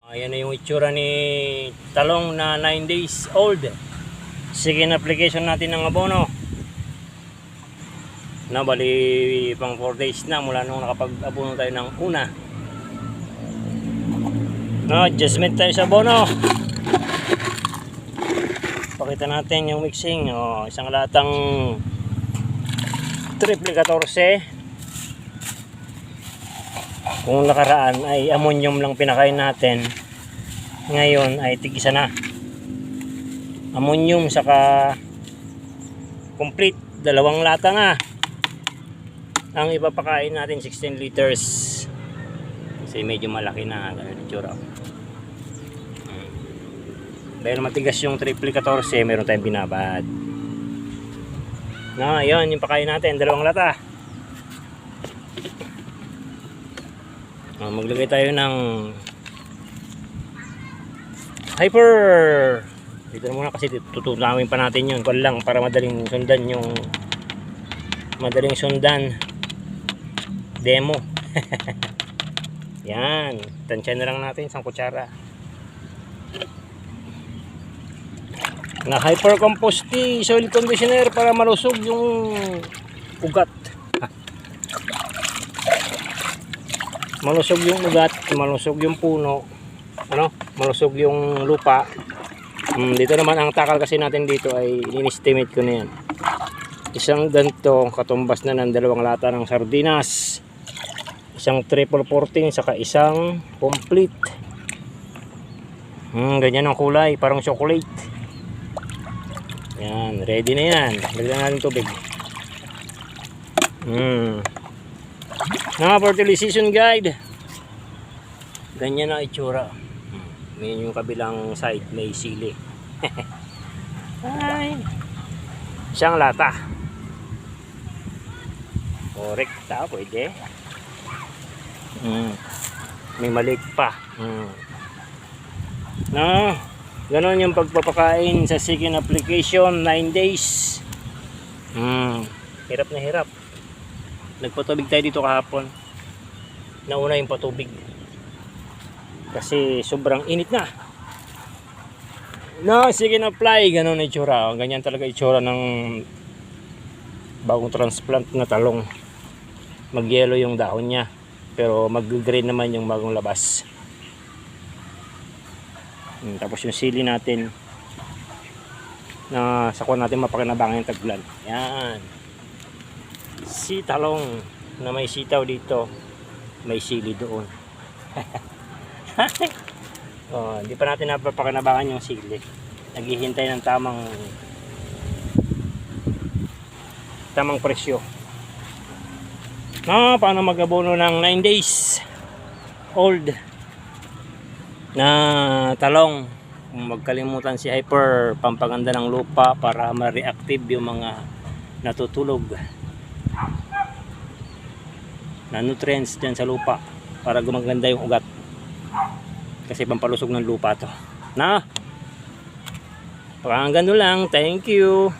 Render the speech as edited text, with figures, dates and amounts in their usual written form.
Ayan na yung itsura ni talong na 9 days old. Sige, application natin ng abono. Na bali pang 4 days na mula nung nakapag-abono tayo ng una. No, adjustment tayo sa abono. Pakita natin yung mixing. Isang latang triple 14. Kung nakaraan ay ammonium lang pinakain natin, ngayon ay tig-isa na. Ammonium saka complete, 2 lata na. Ang ipapakain natin 16 liters. Kasi medyo malaki na, ganun itsura. Dahil matigas yung triple 14, meron tayong binabad. No, ayun yung pakain natin, 2 lata. Maglagay tayo ng hyper. Dito na muna kasi tutulawin pa natin yun. Kung lang para madaling sundan demo. Yan, tansya na lang natin 1 kutsara na hyper compost tea soil conditioner para malusog yung ugat. Malusog yung ugat, malusog yung puno, malusog yung lupa. Dito naman ang takal kasi natin dito ay in-estimate ko na yan. Isang ganito katumbas na ng 2 lata ng sardinas, isang triple 14 saka isang complete. Ganyan ang kulay, parang chocolate. Yan, ready na yan. Lagyan natin tubig. Fertilization guide. Ganyan na itsura. May yung kabilang side may sili. Ay, isang lata. Korekta, pwede. May maliit pa. Ganon yung pagpapakain sa second application, 9 days. Hirap na hirap. Nagpatubig tayo dito kahapon. Nauna yung patubig kasi sobrang init na. Sige na apply. Ganun na itsura. Ganyan talaga itsura ng bagong transplant na talong. Mag-yellow yung dahon niya, pero mag-green naman yung bagong labas. Tapos yung sili natin na sakwa natin mapakinabangan yung taglan. Yan, si talong na may sitaw dito, may sili doon. Hindi pa natin napapakinabangan yung sili. Naghihintay ng tamang presyo. Paano mag-abono ng 9 days old na talong? Magkalimutan si hyper, pampaganda ng lupa para ma-reactive yung mga natutulog na nutrients dyan sa lupa para gumaganda yung ugat, kasi pampalusog ng lupa to. Hanggang doon lang. Thank you.